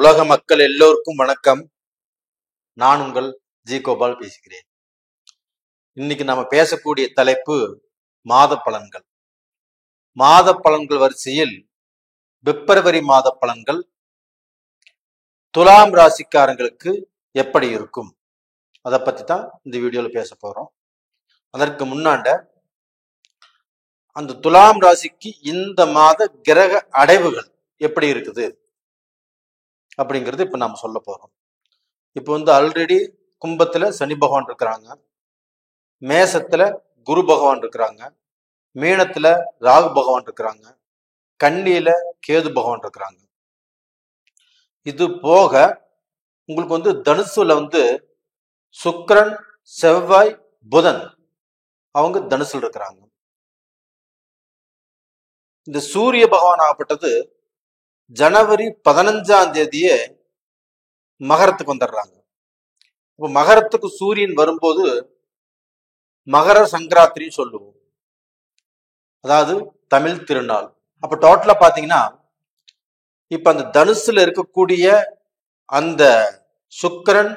உலக மக்கள் எல்லோருக்கும் வணக்கம். நான் உங்கள் ஜி கோபால் பேசுகிறேன். இன்னைக்கு நம்ம பேசக்கூடிய தலைப்பு மாத பலன்கள். மாத பலன்கள் வரிசையில் பிப்ரவரி மாத பலன்கள் துலாம் ராசிக்காரங்களுக்கு எப்படி இருக்கும் அதை பத்தி தான் இந்த வீடியோல பேச போறோம். அதற்கு முன்னாண்ட அந்த துலாம் ராசிக்கு இந்த மாத கிரக அடைவுகள் எப்படி இருக்குது அப்படிங்கிறது இப்ப நாம சொல்ல போறோம். இப்போ ஆல்ரெடி கும்பத்துல சனி பகவான் இருக்கிறாங்க, மேசத்துல குரு பகவான் இருக்கிறாங்க, மீனத்துல ராகு பகவான் இருக்கிறாங்க, கன்னியில கேது பகவான் இருக்கிறாங்க. இது போக உங்களுக்கு தனுசுல சுக்கிரன், செவ்வாய், புதன் அவங்க தனுசுல இருக்கிறாங்க. இந்த சூரிய பகவான் ஆகப்பட்டது ஜனவரி 15ஆம் தேதியே மகரத்துக்கு வந்துடுறாங்க. இப்போ மகரத்துக்கு சூரியன் வரும்போது மகர சங்கராத்திரி சொல்லுவோம், அதாவது தமிழ் திருநாள். அப்ப டோட்டலா பாத்தீங்கன்னா இப்ப அந்த தனுசுல இருக்கக்கூடிய அந்த சுக்கிரன்,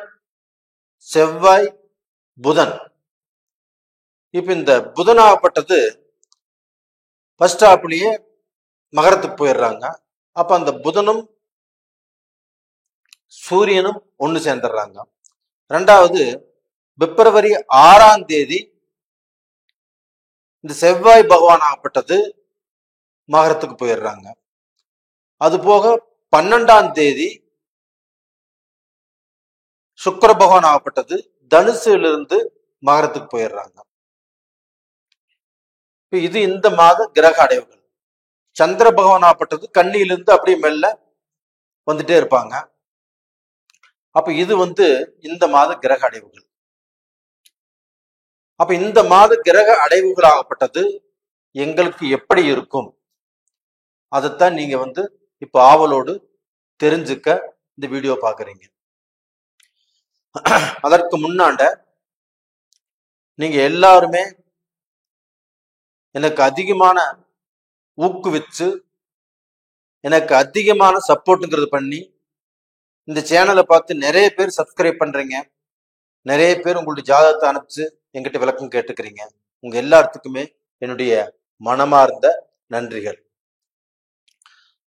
செவ்வாய், புதன், இப்ப இந்த புதனாகப்பட்டது ஃபர்ஸ்ட் ஹாப்லயே மகரத்துக்கு போயிடுறாங்க. அப்ப அந்த புதனும் சூரியனும் ஒண்ணு சேர்ந்துடுறாங்க. ரெண்டாவது பிப்ரவரி 6ஆம் தேதி இந்த செவ்வாய் பகவான் ஆகப்பட்டது மகரத்துக்கு போயிடுறாங்க. அது போக 12ஆம் தேதி சுக்கிர பகவான் ஆகப்பட்டது தனுசிலிருந்து மகரத்துக்கு போயிடுறாங்க. இது இந்த மாத கிரக அடைவுகள். சந்திர பகவான் ஆகப்பட்டது கன்னியிலிருந்து அப்படியே மெல்ல வந்துட்டே இருப்பாங்க. அப்ப இது இந்த மாத கிரக அடைவுகள். அப்ப இந்த மாத கிரக அடைவுகள் ஆகப்பட்டது எங்களுக்கு எப்படி இருக்கும் அதைத்தான் நீங்க இப்ப ஆவலோடு தெரிஞ்சுக்க இந்த வீடியோ பாக்குறீங்க. அதற்கு முன்னாண்ட நீங்க எல்லாருமே எனக்கு அதிகமான ஊக்குவிச்சு எனக்கு அதிகமான சப்போர்ட்டுங்கிறது பண்ணி இந்த சேனலை பார்த்து நிறைய பேர் சப்ஸ்கிரைப் பண்றீங்க, நிறைய பேர் உங்களுடைய ஜாதகத்தை அனுப்பிச்சு என்கிட்ட விளக்கம் கேட்டுக்கிறீங்க. உங்க எல்லாத்துக்குமே என்னுடைய மனமார்ந்த நன்றிகள்.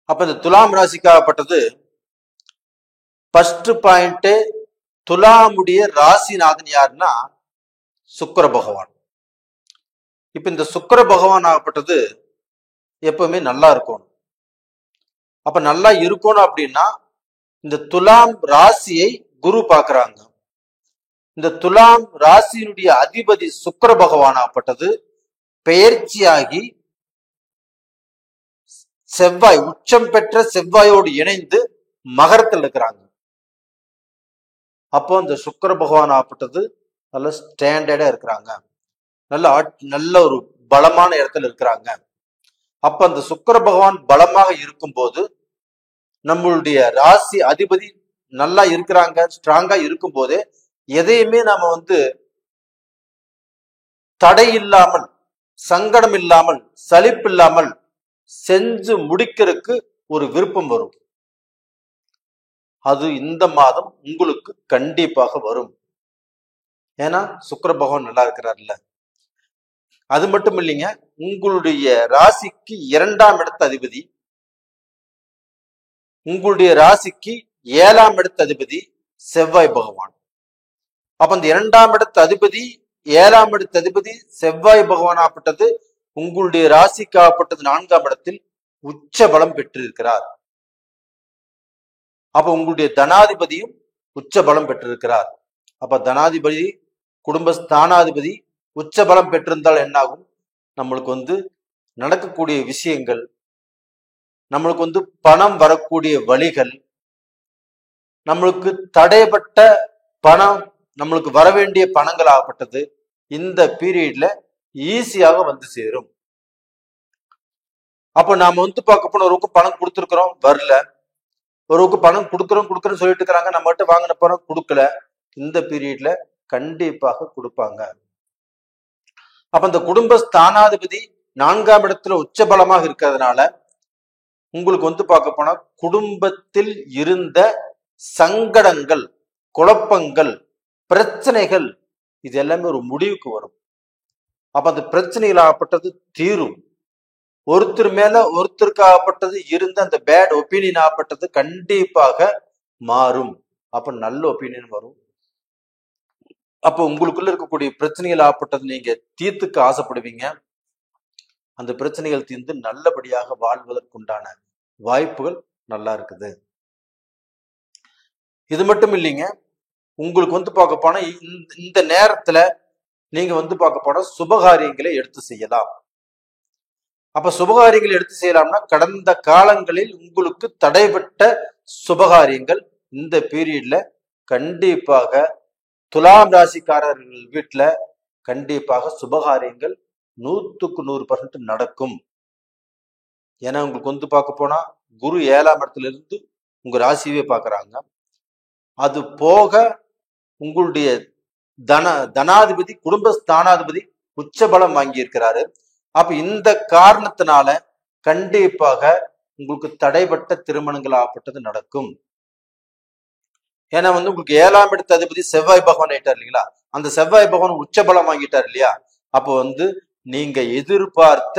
அப்ப இந்த துலாம் ராசிக்காகப்பட்டது ஃபர்ஸ்ட் பாயிண்ட், துலாமுடைய ராசிநாதன் யாருன்னா சுக்கிர பகவான். இப்ப இந்த சுக்கிர பகவான் ஆகப்பட்டது எப்பவுமே நல்லா இருக்கணும். அப்ப நல்லா இருக்கணும் அப்படின்னா இந்த துலாம் ராசியை குரு பார்க்கிறாங்க. இந்த துலாம் ராசியினுடைய அதிபதி சுக்கிர பகவான் ஆகப்பட்டது பெயர்ச்சியாகி செவ்வாய், உச்சம் பெற்ற செவ்வாயோடு இணைந்து மகரத்தில் இருக்கிறாங்க. அப்போ இந்த சுக்கிர பகவான் ஆகப்பட்டது நல்ல ஸ்டாண்டர்டா இருக்கிறாங்க, நல்ல ஒரு பலமான இடத்துல இருக்கிறாங்க. அப்ப அந்த சுக்கிர பகவான் பலமாக இருக்கும்போது நம்மளுடைய ராசி அதிபதி நல்லா இருக்கிறாங்க, ஸ்ட்ராங்கா இருக்கும் போதே எதையுமே நாம தடை இல்லாமல், சங்கடம் இல்லாமல், சலிப்பு இல்லாமல் செஞ்சு முடிக்கிறதுக்கு ஒரு விருப்பம் வரும். அது இந்த மாதம் உங்களுக்கு கண்டிப்பாக வரும். ஏன்னா சுக்கிர பகவான் நல்லா இருக்கிறார்ல. அது மட்டும் இல்லைங்க, உங்களுடைய ராசிக்கு 2ஆம் இடத்து அதிபதி, உங்களுடைய ராசிக்கு 7ஆம் இடத்து அதிபதி செவ்வாய் பகவான். அப்ப அந்த 2ஆம் இடத்து அதிபதி, 7ஆம் இடத்து அதிபதி செவ்வாய் பகவான் ஆகப்பட்டது உங்களுடைய ராசிக்கு ஆகப்பட்டது 4ஆம் இடத்தில் உச்ச பலம் பெற்றிருக்கிறார். அப்ப உங்களுடைய தனாதிபதியும் உச்ச பலம் பெற்றிருக்கிறார். அப்ப தனாதிபதி, குடும்பஸ்தானாதிபதி உச்ச பலம் பெற்றிருந்தால் என்னாகும், நம்மளுக்கு நடக்கக்கூடிய விஷயங்கள், நம்மளுக்கு பணம் வரக்கூடிய வழிகள், நம்மளுக்கு தடைப்பட்ட பணம், நம்மளுக்கு வர வேண்டிய பணங்கள் ஆகப்பட்டது இந்த பீரியட்ல ஈஸியாக சேரும். அப்ப நாம பார்க்க போன ஒருவுக்கு பணம் கொடுத்துருக்கிறோம், வரல. ஒருவுக்கு பணம் கொடுக்குறோம் சொல்லிட்டு இருக்கிறாங்க, நம்ம கிட்ட வாங்கின பணம் கொடுக்கல. இந்த பீரியட்ல கண்டிப்பாக கொடுப்பாங்க. அப்ப இந்த குடும்ப ஸ்தானாதிபதி 4ஆம் இடத்துல உச்ச பலமாக இருக்கிறதுனால உங்களுக்கு பார்க்க போனா குடும்பத்தில் இருந்த சங்கடங்கள், குழப்பங்கள், பிரச்சனைகள் இது எல்லாமே ஒரு முடிவுக்கு வரும். அப்ப அந்த பிரச்சனைகள் ஆகப்பட்டது தீரும். ஒருத்தர் மேல ஒருத்தருக்கு ஆகப்பட்டது இருந்த அந்த பேட் ஒப்பீனியன் ஆகப்பட்டது கண்டிப்பாக மாறும். அப்ப நல்ல ஒப்பீனியன் வரும். அப்ப உங்களுக்குள்ள இருக்கக்கூடிய பிரச்சனைகள் ஆகப்பட்டது நீங்க தீர்த்துக்க ஆசைப்படுவீங்க. அந்த பிரச்சனைகள் தீர்ந்து நல்லபடியாக வாழ்வதற்குண்டான வாய்ப்புகள் நல்லா இருக்குது. இது மட்டும் இல்லைங்க, உங்களுக்கு பார்க்க போனா இந்த நேரத்துல நீங்க பார்க்க போனா சுபகாரியங்களை எடுத்து செய்யலாம். அப்ப சுபகாரியங்களை எடுத்து செய்யலாம்னா கடந்த காலங்களில் உங்களுக்கு தடைபட்ட சுபகாரியங்கள் இந்த பீரியட்ல கண்டிப்பாக துலாம் ராசிக்காரர்கள் வீட்டுல கண்டிப்பாக சுபகாரியங்கள் 100% நடக்கும். ஏன்னா உங்களுக்கு பார்க்க போனா குரு 7ஆம் இடத்துல இருந்து உங்க ராசியவே பாக்குறாங்க. அது போக உங்களுடைய தனாதிபதி குடும்பஸ்தானாதிபதி உச்சபலம் வாங்கி இருக்கிறாரு. அப்ப இந்த காரணத்தினால கண்டிப்பாக உங்களுக்கு தடைபட்ட திருமணங்கள் ஆகப்பட்டது நடக்கும். ஏன்னா உங்களுக்கு 7ஆம் இடத்து அதிபதி செவ்வாய் பகவான் ஆயிட்டார் இல்லைங்களா? அந்த செவ்வாய் பகவான் உச்சபலம் வாங்கிட்டார் இல்லையா? அப்போ நீங்க எதிர்பார்த்த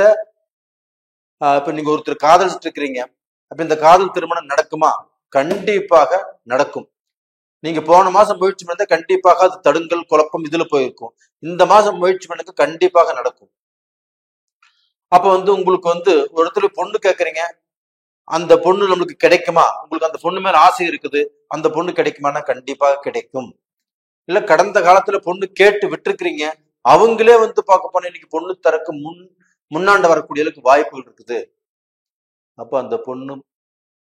இப்ப நீங்க ஒருத்தர் காதலிச்சுட்டு இருக்கிறீங்க. அப்ப இந்த காதல் திருமணம் நடக்குமா? கண்டிப்பாக நடக்கும். நீங்க போன மாசம் முயற்சி பண்ண கண்டிப்பாக அது தடுங்கல் குழப்பம் இதுல போயிருக்கும். இந்த மாசம் முயற்சி பண்ணது கண்டிப்பாக நடக்கும். அப்ப உங்களுக்கு ஒரு இடத்துல பொண்ணு கேட்கறீங்க, அந்த பொண்ணு நம்மளுக்கு கிடைக்குமா? உங்களுக்கு அந்த பொண்ணு மேல ஆசை இருக்குது, அந்த பொண்ணு கிடைக்குமானா கண்டிப்பாக கிடைக்கும். இல்ல கடந்த காலத்துல பொண்ணு கேட்டு விட்டுருக்கிறீங்க, அவங்களே பார்க்க போனா இன்னைக்கு பொண்ணு தரக்கு முன்னாண்ட வரக்கூடிய வாய்ப்புகள் இருக்குது. அப்ப அந்த பொண்ணு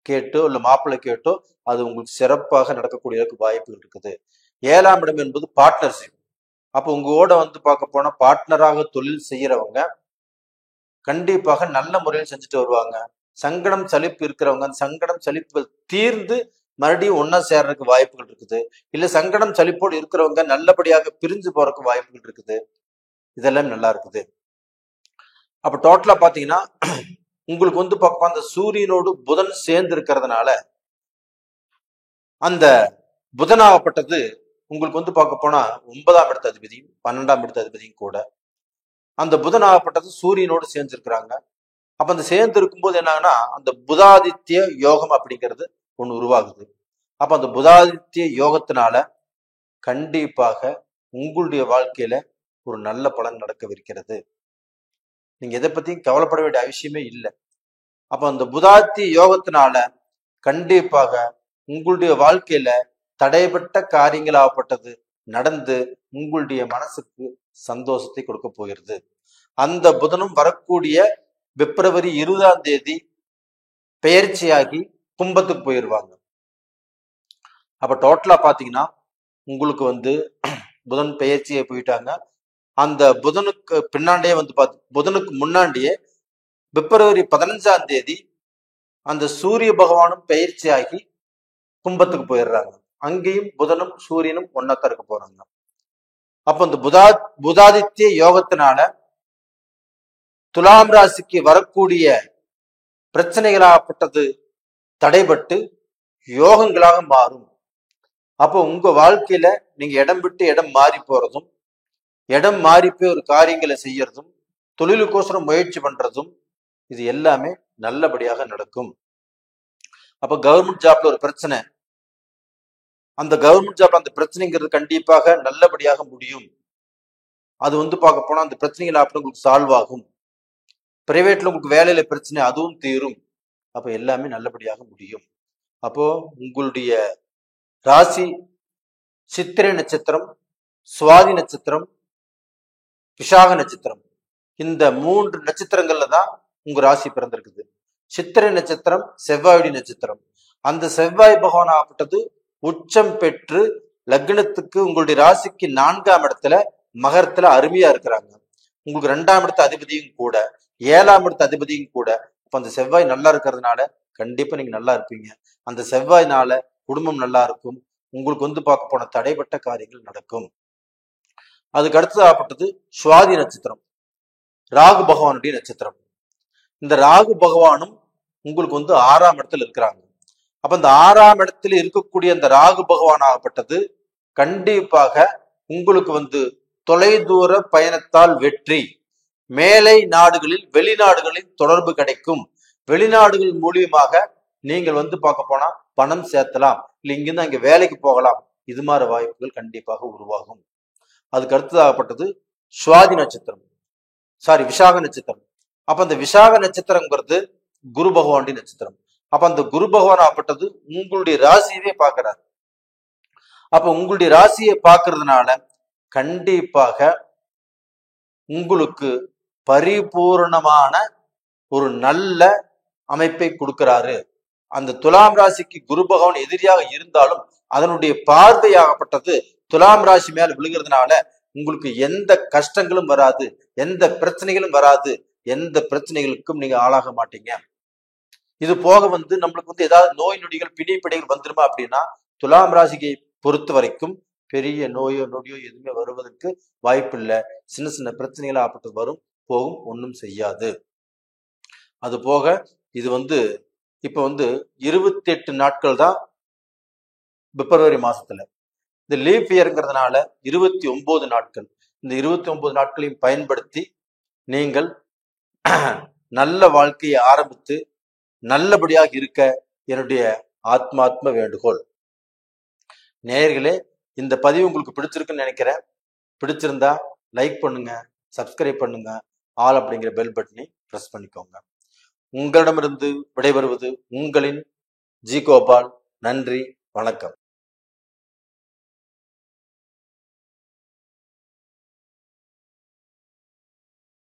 கேட்டோ இல்ல மாப்பிள்ளை கேட்டோ அது உங்களுக்கு சிறப்பாக நடக்கக்கூடிய வாய்ப்புகள் இருக்குது. 7ஆம் இடம் என்பது பார்ட்னர்ஷிப். அப்ப உங்களோட பார்க்க போனா பார்ட்னராக தொழில் செய்யறவங்க கண்டிப்பாக நல்ல முறையில் செஞ்சுட்டு வருவாங்க. சங்கடம் சலிப்பு இருக்கிறவங்க அந்த சங்கடம் சலிப்புகள் தீர்ந்து மறுபடியும் ஒன்னா சேர்றதுக்கு வாய்ப்புகள் இருக்குது. இல்ல சங்கடம் சலிப்போடு இருக்கிறவங்க நல்லபடியாக பிரிஞ்சு போறதுக்கு வாய்ப்புகள் இருக்குது. இதெல்லாம் நல்லா இருக்குது. அப்ப டோட்டலா பாத்தீங்கன்னா உங்களுக்கு பார்க்க அந்த சூரியனோடு புதன் சேர்ந்து இருக்கிறதுனால அந்த புதனாகப்பட்டது உங்களுக்கு பார்க்க போனா 9ஆம் இடத்து அதிபதியும் 12ஆம் இடத்து அதிபதியும் கூட அந்த புதனாகப்பட்டது சூரியனோடு சேர்ந்திருக்கிறாங்க. அப்ப அந்த சேர்ந்து இருக்கும்போது என்னன்னா அந்த புதாதித்ய யோகம் அப்படிங்கிறது ஒண்ணு உருவாகுது. அப்ப அந்த புதாதித்ய யோகத்தினால கண்டிப்பாக உங்களுடைய வாழ்க்கையில ஒரு நல்ல பலன் நடக்கவிருக்கிறது. நீங்க எதை பத்தியும் கவலைப்பட வேண்டிய அவசியமே இல்லை. அப்ப அந்த புதாதித்ய யோகத்தினால கண்டிப்பாக உங்களுடைய வாழ்க்கையில தடைபட்ட காரியங்களாகப்பட்டது நடந்து உங்களுடைய மனசுக்கு சந்தோஷத்தை கொடுக்க போகிறது. அந்த புதனும் வரக்கூடிய பிப்ரவரி 20ஆம் தேதி பெயர்ச்சியாகி கும்பத்துக்கு போயிடுவாங்க. அப்ப டோட்டலா பாத்தீங்கன்னா உங்களுக்கு புதன் பெயர்ச்சியை போயிட்டாங்க. அந்த புதனுக்கு பின்னாண்டே புதனுக்கு முன்னாடியே பிப்ரவரி 15ஆம் தேதி அந்த சூரிய பகவானும் பெயர்ச்சியாகி கும்பத்துக்கு போயிடுறாங்க. அங்கேயும் புதனும் சூரியனும் ஒன்னாத்தான் இருக்க போறாங்க. அப்ப இந்த புதாதித்ய யோகத்தினால துலாம் ராசிக்கு வரக்கூடிய பிரச்சனைகளாகப்பட்டது தடைபட்டு யோகங்களாக மாறும். அப்போ உங்க வாழ்க்கையில நீங்க இடம் விட்டு இடம் மாறி போறதும், இடம் மாறி போய் ஒரு காரியங்களை செய்யறதும், தொழிலுக்கோசரம் முயற்சி பண்றதும் இது எல்லாமே நல்லபடியாக நடக்கும். அப்ப கவர்மெண்ட் ஜாப்ல ஒரு பிரச்சனை, அந்த கவர்மெண்ட் ஜாப்ல அந்த பிரச்சனைங்கிறது கண்டிப்பாக நல்லபடியாக முடியும். அது பார்க்க போனா அந்த பிரச்சனைகள் உங்களுக்கு சால்வ் ஆகும். பிரைவேட்ல உங்களுக்கு வேலையில பிரச்சனை அதுவும் தீரும். அப்ப எல்லாமே நல்லபடியாக முடியும். அப்போ உங்களுடைய ராசி சித்திரை நட்சத்திரம், சுவாதி நட்சத்திரம், விஷாக நட்சத்திரம், இந்த 3 நட்சத்திரங்கள்ல தான் உங்க ராசி பிறந்திருக்குது. சித்திரை நட்சத்திரம் செவ்வாயுடைய நட்சத்திரம். அந்த செவ்வாய் பகவான் ஆகப்பட்டது உச்சம் பெற்று லக்னத்துக்கு உங்களுடைய ராசிக்கு 4ஆம் இடத்துல மகரத்துல அருமையா இருக்கிறாங்க. உங்களுக்கு 2ஆம் இடத்து அதிபதியும் கூட 7ஆம் இடத்து அதிபதியும் கூட. அப்ப அந்த செவ்வாய் நல்லா இருக்கிறதுனால கண்டிப்பா நீங்க நல்லா இருப்பீங்க. அந்த செவ்வாய்னால குடும்பம் நல்லா இருக்கும். உங்களுக்கு பார்க்க போன தடைப்பட்ட காரியங்கள் நடக்கும். அதுக்கு அடுத்தது ஆகப்பட்டது சுவாதி நட்சத்திரம், ராகு பகவானுடைய நட்சத்திரம். இந்த ராகு பகவானும் உங்களுக்கு 6ஆம் இடத்துல இருக்கிறாங்க. அப்ப இந்த 6ஆம் இடத்தில் இருக்கக்கூடிய அந்த ராகு பகவான் ஆகப்பட்டது கண்டிப்பாக உங்களுக்கு தொலைதூர பயணத்தால் வெற்றி, மேலை நாடுகளில் வெளிநாடுகளில் தொடர்பு கிடைக்கும், வெளிநாடுகள் மூலியமாக நீங்கள் பார்க்க போனா பணம் சேர்த்தலாம், இல்ல இங்கிருந்து அங்க வேலைக்கு போகலாம், இது மாதிரி வாய்ப்புகள் கண்டிப்பாக உருவாகும். அதுக்கு அடுத்ததாகப்பட்டது சுவாதி நட்சத்திரம், விசாக நட்சத்திரம். அப்ப அந்த விசாக நட்சத்திரம்ங்கிறது குரு பகவானுடைய நட்சத்திரம். அப்ப அந்த குரு பகவான் ஆகப்பட்டது உங்களுடைய ராசியவே பார்க்கிறார். அப்ப உங்களுடைய ராசியை பார்க்கறதுனால கண்டிப்பாக உங்களுக்கு பரிபூர்ணமான ஒரு நல்ல அமைப்பை கொடுக்கிறாரு. அந்த துலாம் ராசிக்கு குரு பகவான் எதிரியாக இருந்தாலும் அதனுடைய பார்வையாகப்பட்டது துலாம் ராசி மேல விழுகிறதுனால உங்களுக்கு எந்த கஷ்டங்களும் வராது, எந்த பிரச்சனைகளும் வராது, எந்த பிரச்சனைகளுக்கும் நீங்க ஆளாக மாட்டீங்க. இது போக நம்மளுக்கு ஏதாவது நோய் நொடிகள் பிணிப்படைகள் வந்துருமா அப்படின்னா துலாம் ராசியை பொறுத்த வரைக்கும் பெரிய நோயோ நொடியோ எதுவுமே வருவதற்கு வாய்ப்பு இல்லை. சின்ன சின்ன பிரச்சனைகள் ஆப்பட்டு வரும், போகும், ஒன்றும் செய்யாது. அது போக இது இப்ப 28 நாட்கள் தான் பிப்ரவரி மாசத்துல. இந்த லீப் இயர்ங்கிறதுனால 29 நாட்கள். இந்த 29 நாட்களையும் பயன்படுத்தி நீங்கள் நல்ல வாழ்க்கையை ஆரம்பித்து நல்லபடியாக இருக்க என்னுடைய ஆத்மாத்ம வேண்டுகோள். நேயர்களே, இந்த பதிவு உங்களுக்கு பிடிச்சிருக்குன்னு நினைக்கிறேன். பிடிச்சிருந்தா லைக் பண்ணுங்க, சப்ஸ்கிரைப் பண்ணுங்க, ஆல் அப்படிங்கிற பெல் பட்டனை பிரஸ் பண்ணிக்கோங்க. உங்களிடமிருந்து விடைபெறுவது உங்களின் ஜி கோபால். நன்றி, வணக்கம்.